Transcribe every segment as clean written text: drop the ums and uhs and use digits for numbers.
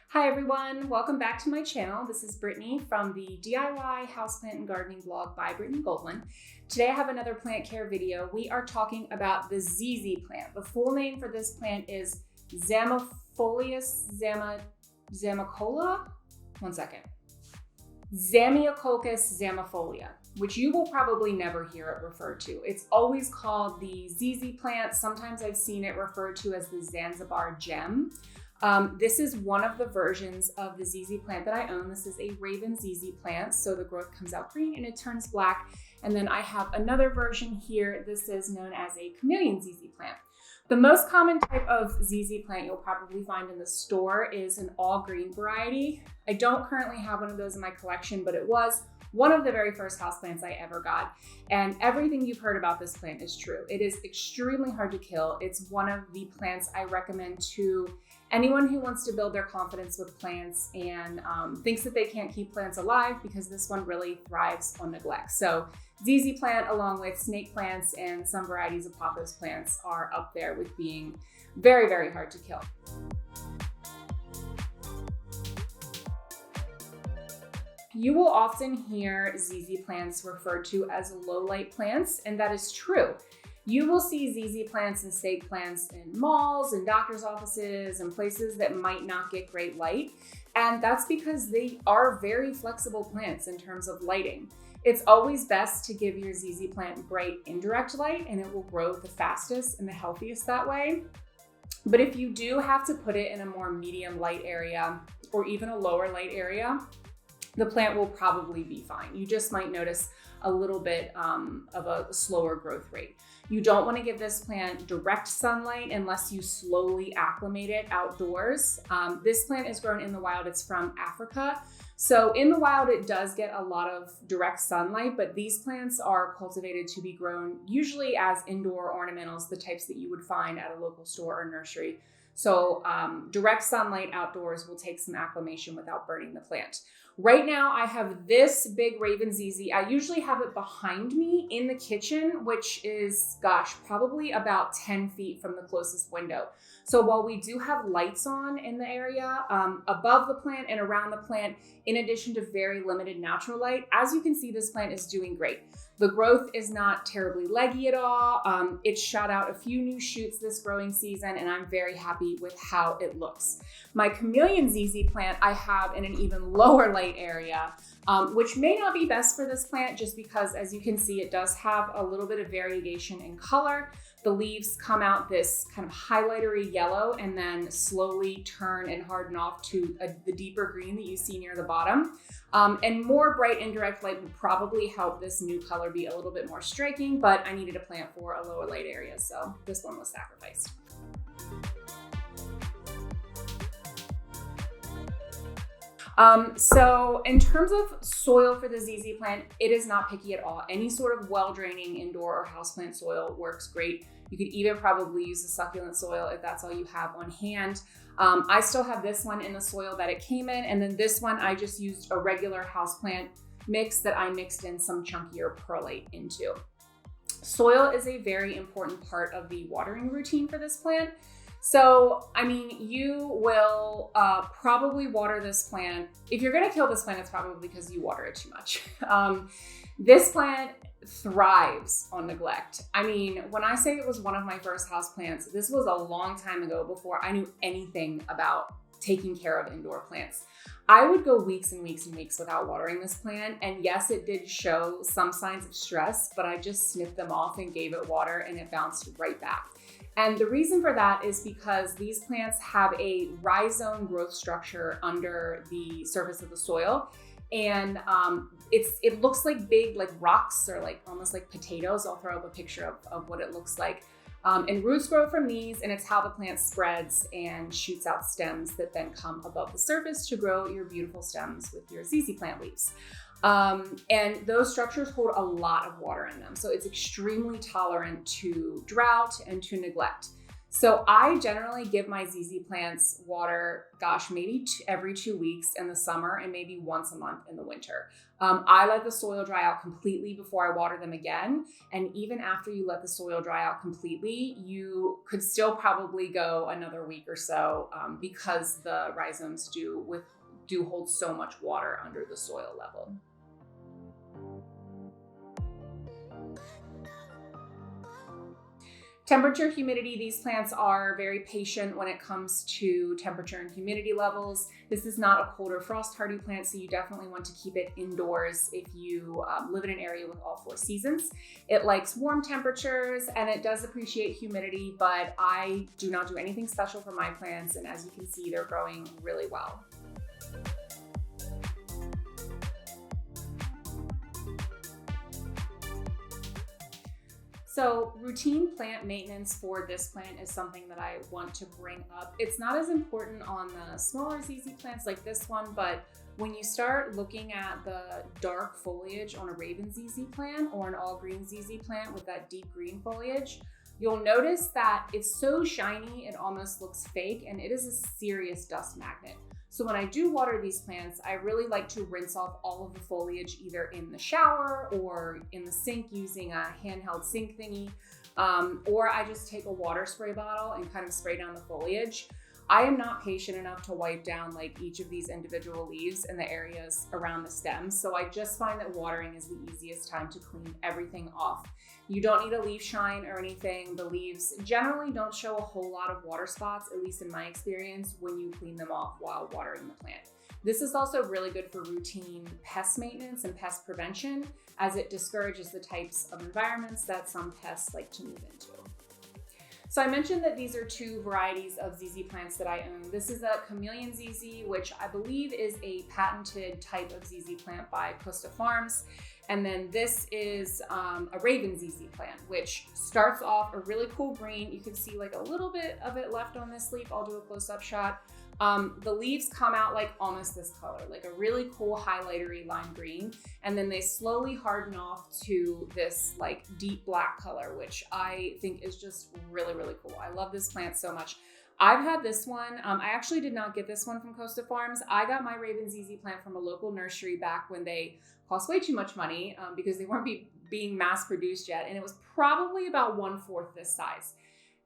Hi everyone, welcome back to my channel. This is Brittany from the DIY Houseplant and Gardening blog by Brittany Goldwyn. Today I have another plant care video. We are talking about the ZZ plant. The full name for this plant is Zamioculcas, Zamioculcas zamiifolia, which you will probably never hear it referred to. It's always called the ZZ plant. Sometimes I've seen it referred to as the Zanzibar gem. This is one of the versions of the ZZ plant that I own. This is a Raven ZZ plant, so the growth comes out green and it turns black. And then I have another version here. This is known as a chameleon ZZ plant. The most common type of ZZ plant you'll probably find in the store is an all green variety. I don't currently have one of those in my collection, but it was one of the very first houseplants I ever got. And everything you've heard about this plant is true. It is extremely hard to kill. It's one of the plants I recommend to anyone who wants to build their confidence with plants and thinks that they can't keep plants alive, because this one really thrives on neglect. So ZZ plant, along with snake plants and some varieties of pothos plants, are up there with being very, very hard to kill. You will often hear ZZ plants referred to as low light plants, and that is true. You will see ZZ plants and snake plants in malls and doctor's offices and places that might not get great light. And that's because they are very flexible plants in terms of lighting. It's always best to give your ZZ plant bright indirect light, and it will grow the fastest and the healthiest that way. But if you do have to put it in a more medium light area or even a lower light area, the plant will probably be fine. You just might notice a little bit of a slower growth rate. You don't want to give this plant direct sunlight unless you slowly acclimate it outdoors. This plant is grown in the wild. It's from Africa. So in the wild, it does get a lot of direct sunlight, but these plants are cultivated to be grown usually as indoor ornamentals, the types that you would find at a local store or nursery. So direct sunlight outdoors will take some acclimation without burning the plant. Right now I have this big Raven ZZ. I usually have it behind me in the kitchen, which is, gosh, probably about 10 feet from the closest window. So while we do have lights on in the area above the plant and around the plant, in addition to very limited natural light, as you can see, this plant is doing great. The growth is not terribly leggy at all. It shot out a few new shoots this growing season, and I'm very happy with how it looks. My chameleon ZZ plant I have in an even lower light area, which may not be best for this plant just because, as you can see, it does have a little bit of variation in color. The leaves come out this kind of highlightery yellow and then slowly turn and harden off to the deeper green that you see near the bottom. And more bright indirect light would probably help this new color be a little bit more striking, but I needed a plant for a lower light area, so this one was sacrificed. So in terms of soil for the ZZ plant, it is not picky at all. Any sort of well-draining indoor or houseplant soil works great. You could even probably use a succulent soil if that's all you have on hand. I still have this one in the soil that it came in, and then this one I just used a regular houseplant mix that I mixed in some chunkier perlite into. Soil is a very important part of the watering routine for this plant. So, I mean, you will probably water this plant. If you're gonna kill this plant, it's probably because you water it too much. This plant thrives on neglect. I mean, when I say it was one of my first houseplants, this was a long time ago before I knew anything about taking care of indoor plants. I would go weeks and weeks and weeks without watering this plant. And yes, it did show some signs of stress, but I just snipped them off and gave it water and it bounced right back. And the reason for that is because these plants have a rhizome growth structure under the surface of the soil. And it looks like big rocks or almost like potatoes. I'll throw up a picture of what it looks like. And roots grow from these, and it's how the plant spreads and shoots out stems that then come above the surface to grow your beautiful stems with your ZZ plant leaves. And those structures hold a lot of water in them. So it's extremely tolerant to drought and to neglect. So I generally give my ZZ plants water, maybe every 2 weeks in the summer and maybe once a month in the winter. I let the soil dry out completely before I water them again. And even after you let the soil dry out completely, you could still probably go another week or so because the rhizomes do hold so much water under the soil level. Temperature, humidity, these plants are very patient when it comes to temperature and humidity levels. This is not a cold or frost hardy plant, so you definitely want to keep it indoors if you live in an area with all 4 seasons. It likes warm temperatures and it does appreciate humidity, but I do not do anything special for my plants, and as you can see, they're growing really well. So routine plant maintenance for this plant is something that I want to bring up. It's not as important on the smaller ZZ plants like this one, but when you start looking at the dark foliage on a Raven ZZ plant or an all green ZZ plant with that deep green foliage, you'll notice that it's so shiny it almost looks fake, and it is a serious dust magnet. So when I do water these plants, I really like to rinse off all of the foliage either in the shower or in the sink using a handheld sink thingy, or I just take a water spray bottle and kind of spray down the foliage. I am not patient enough to wipe down like each of these individual leaves in the areas around the stems, so I just find that watering is the easiest time to clean everything off. You don't need a leaf shine or anything. The leaves generally don't show a whole lot of water spots, at least in my experience, when you clean them off while watering the plant. This is also really good for routine pest maintenance and pest prevention, as it discourages the types of environments that some pests like to move into. So I mentioned that these are 2 varieties of ZZ plants that I own. This is a chameleon ZZ, which I believe is a patented type of ZZ plant by Costa Farms. And then this is a Raven ZZ plant, which starts off a really cool green. You can see like a little bit of it left on this leaf. I'll do a close-up shot. The leaves come out like almost this color, like a really cool highlightery lime green. And then they slowly harden off to this like deep black color, which I think is just really, really cool. I love this plant so much. I've had this one. I actually did not get this one from Costa Farms. I got my Raven ZZ plant from a local nursery back when they cost way too much money because they weren't being mass produced yet. And it was probably about 1/4 this size.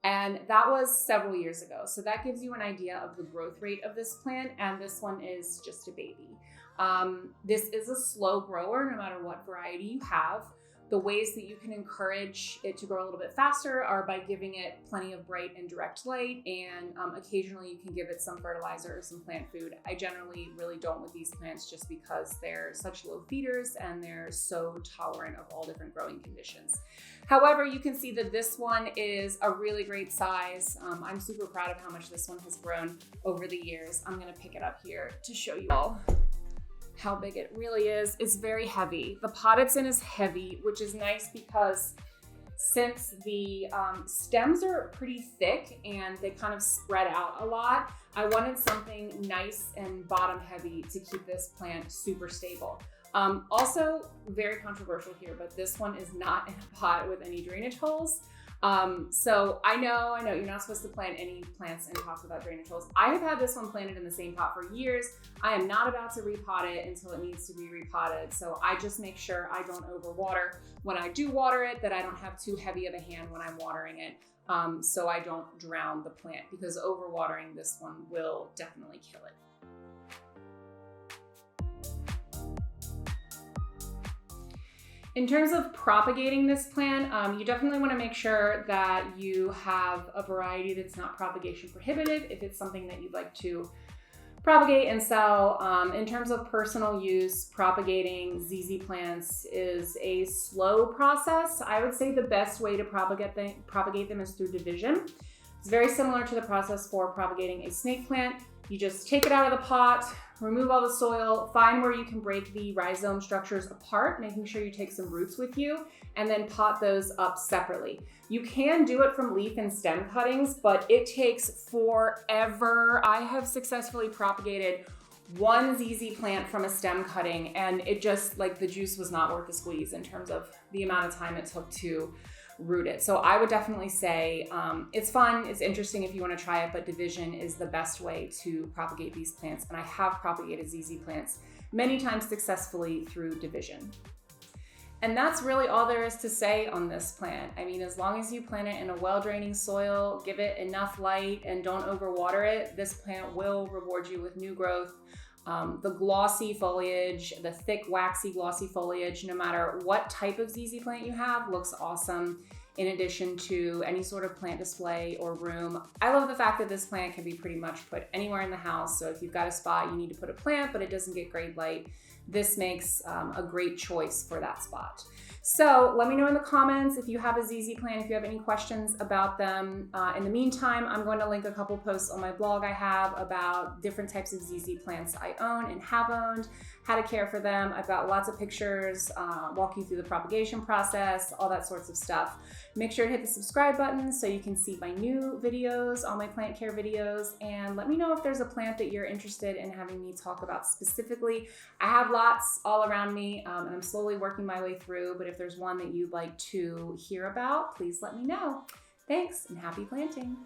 And that was several years ago. So that gives you an idea of the growth rate of this plant. And this one is just a baby. This is a slow grower no matter what variety you have. The ways that you can encourage it to grow a little bit faster are by giving it plenty of bright and direct light, and occasionally you can give it some fertilizer or some plant food. I generally really don't with these plants just because they're such low feeders and they're so tolerant of all different growing conditions. However, you can see that this one is a really great size. I'm super proud of how much this one has grown over the years. I'm gonna pick it up here to show you all how big it really is. It's very heavy. The pot it's in is heavy, which is nice because since the stems are pretty thick and they kind of spread out a lot, I wanted something nice and bottom heavy to keep this plant super stable. Also, very controversial here, but this one is not in a pot with any drainage holes. So I know you're not supposed to plant any plants in pots without drainage holes. I have had this one planted in the same pot for years. I am not about to repot it until it needs to be repotted. So I just make sure I don't overwater when I do water it, that I don't have too heavy of a hand when I'm watering it. So I don't drown the plant, because overwatering this one will definitely kill it. In terms of propagating this plant, you definitely want to make sure that you have a variety that's not propagation prohibitive if it's something that you'd like to propagate and sell. In terms of personal use, propagating ZZ plants is a slow process. I would say the best way to propagate them is through division. It's very similar to the process for propagating a snake plant. You just take it out of the pot, remove all the soil, find where you can break the rhizome structures apart, making sure you take some roots with you, and then pot those up separately. You can do it from leaf and stem cuttings, but it takes forever. I have successfully propagated one ZZ plant from a stem cutting, and it just, like, the juice was not worth the squeeze in terms of the amount of time it took to root it. So I would definitely say it's fun, it's interesting if you want to try it, but division is the best way to propagate these plants. And I have propagated ZZ plants many times successfully through division. And that's really all there is to say on this plant. I mean, as long as you plant it in a well-draining soil, give it enough light, and don't overwater it, this plant will reward you with new growth. The glossy foliage, the thick, waxy, glossy foliage, no matter what type of ZZ plant you have, looks awesome. In addition to any sort of plant display or room. I love the fact that this plant can be pretty much put anywhere in the house. So if you've got a spot you need to put a plant, but it doesn't get great light, this makes a great choice for that spot. So let me know in the comments if you have a ZZ plant, if you have any questions about them. In the meantime, I'm going to link a couple posts on my blog I have about different types of ZZ plants I own and have owned, how to care for them. I've got lots of pictures, walk you through the propagation process, all that sorts of stuff. Make sure to hit the subscribe button so you can see my new videos, all my plant care videos, and let me know if there's a plant that you're interested in having me talk about specifically. I have lots all around me, and I'm slowly working my way through, but if there's one that you'd like to hear about, please let me know. Thanks, and happy planting.